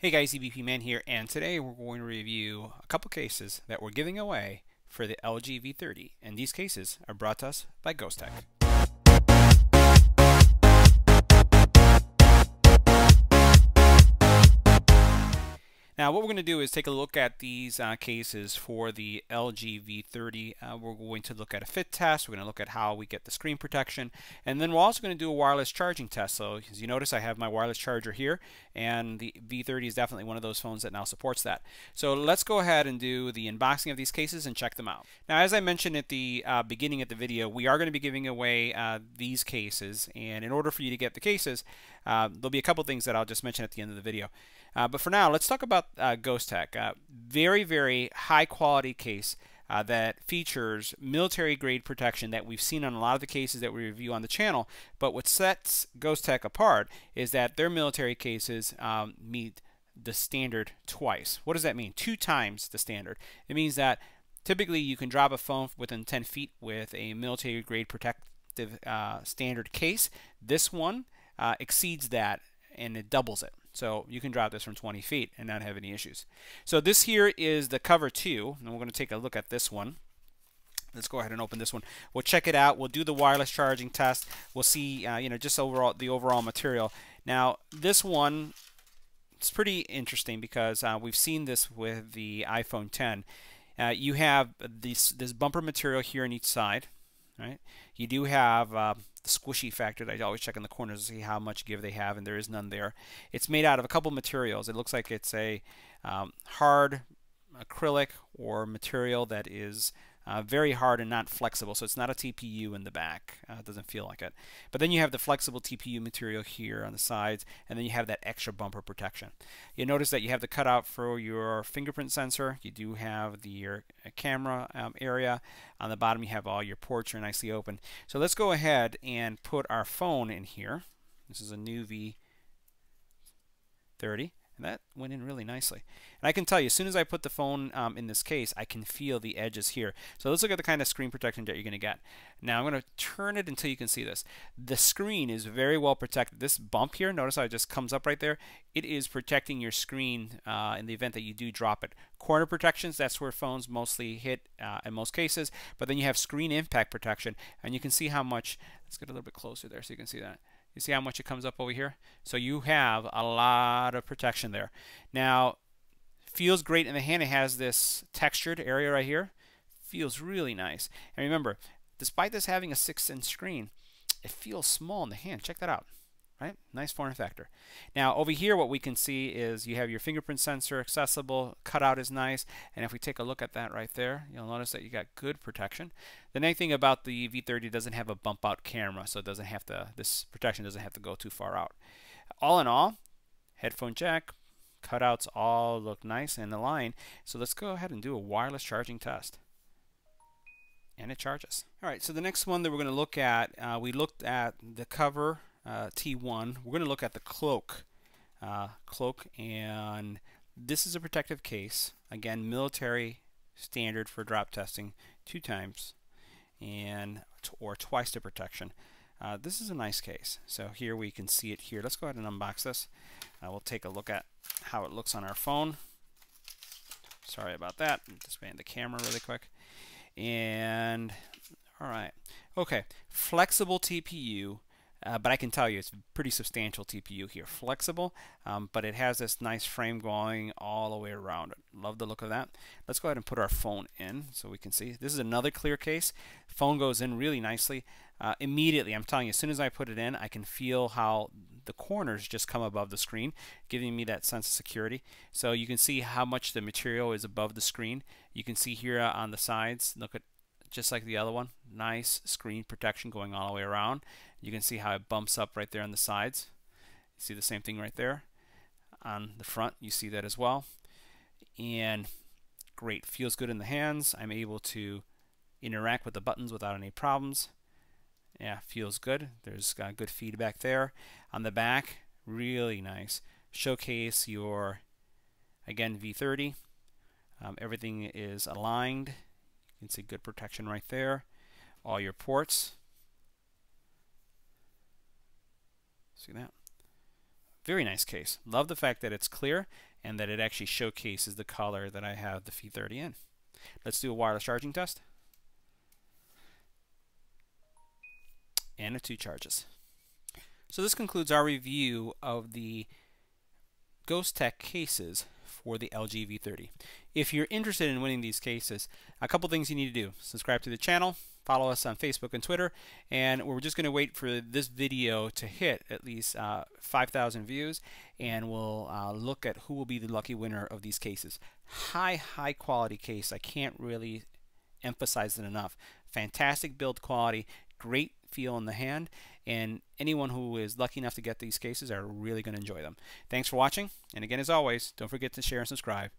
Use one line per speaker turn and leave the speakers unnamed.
Hey guys, EBP Man here, and today we're going to review a couple cases that we're giving away for the LG V30, and these cases are brought to us by Ghosttech. Now what we're going to do is take a look at these cases for the LG V30. We're going to look at a fit test, we're going to look at how we get the screen protection, and then we're also going to do a wireless charging test. So as you notice, I have my wireless charger here, and the V30 is definitely one of those phones that now supports that. So let's go ahead and do the unboxing of these cases and check them out. Now as I mentioned at the beginning of the video, we are going to be giving away these cases, and in order for you to get the cases, there'll be a couple things that I'll just mention at the end of the video. But for now, let's talk about Ghosttech. Very, very high quality case that features military grade protection that we've seen on a lot of the cases that we review on the channel. But what sets Ghosttech apart is that their military cases meet the standard twice. What does that mean? 2 times the standard. It means that typically you can drop a phone within 10 feet with a military grade protective standard case. This one exceeds that, and it doubles it. So you can drop this from 20 feet and not have any issues. So this here is the cover 2, and we're going to take a look at this one. Let's go ahead and open this one. We'll check it out. We'll do the wireless charging test. We'll see, just the overall material. Now this one, it's pretty interesting because we've seen this with the iPhone 10. You have this bumper material here on each side, right? You do have the squishy factor that I always check in the corners to see how much give they have, and there is none there. It's made out of a couple materials. It looks like it's a hard acrylic or material that is very hard and not flexible, so it's not a TPU in the back. It doesn't feel like it. But then you have the flexible TPU material here on the sides, and then you have that extra bumper protection. You notice that you have the cutout for your fingerprint sensor. You do have your camera area. On the bottom you have all your ports are nicely open. So let's go ahead and put our phone in here. This is a new V30. And that went in really nicely. And I can tell you, as soon as I put the phone in this case, I can feel the edges here. So let's look at the kind of screen protection that you're going to get. Now I'm going to turn it until you can see this. The screen is very well protected. This bump here, notice how it just comes up right there. It is protecting your screen in the event that you do drop it. Corner protections, that's where phones mostly hit in most cases. But then you have screen impact protection. And you can see how much, let's get a little bit closer there so you can see that. You see how much it comes up over here? So you have a lot of protection there. Now, feels great in the hand. It has this textured area right here. Feels really nice. And remember, despite this having a 6-inch screen, it feels small in the hand. Check that out. Right? Nice form factor. Now over here what we can see is you have your fingerprint sensor accessible, cutout is nice, and if we take a look at that right there, you'll notice that you got good protection. The nice thing about the V30 doesn't have a bump out camera, so it doesn't have to, this protection doesn't have to go too far out. All in all, headphone jack, cutouts all look nice and aligned. So let's go ahead and do a wireless charging test. And it charges. Alright, so the next one that we're going to look at, we looked at the cover T1. We're going to look at the cloak, and this is a protective case. Again, military standard for drop testing, 2 times or twice the protection. This is a nice case. So here we can see it here. Let's go ahead and unbox this. We'll take a look at how it looks on our phone. Sorry about that. Expand the camera really quick. And all right, okay, flexible TPU. But I can tell you it's a pretty substantial TPU here. Flexible, but it has this nice frame going all the way around it. Love the look of that. Let's go ahead and put our phone in so we can see. This is another clear case. Phone goes in really nicely. Immediately, I'm telling you, as soon as I put it in, I can feel how the corners just come above the screen, giving me that sense of security. So you can see how much the material is above the screen. You can see here on the sides, look at just like the other one, nice screen protection going all the way around. You can see how it bumps up right there on the sides. You see the same thing right there. On the front, you see that as well. And great, feels good in the hands. I'm able to interact with the buttons without any problems. Yeah, feels good. There's good feedback there. On the back, really nice. Showcase your, again, V30. Everything is aligned. You can see good protection right there. All your ports. See that? Very nice case. Love the fact that it's clear and that it actually showcases the color that I have the V30 in. Let's do a wireless charging test. And it 2 charges. So this concludes our review of the Ghost Tech cases for the LG V30. If you're interested in winning these cases, a couple things you need to do. Subscribe to the channel, follow us on Facebook and Twitter, and we're just going to wait for this video to hit at least 5,000 views, and we'll look at who will be the lucky winner of these cases. High quality case. I can't really emphasize it enough. Fantastic build quality, great feel in the hand, and anyone who is lucky enough to get these cases are really going to enjoy them. Thanks for watching, and again, as always, don't forget to share and subscribe.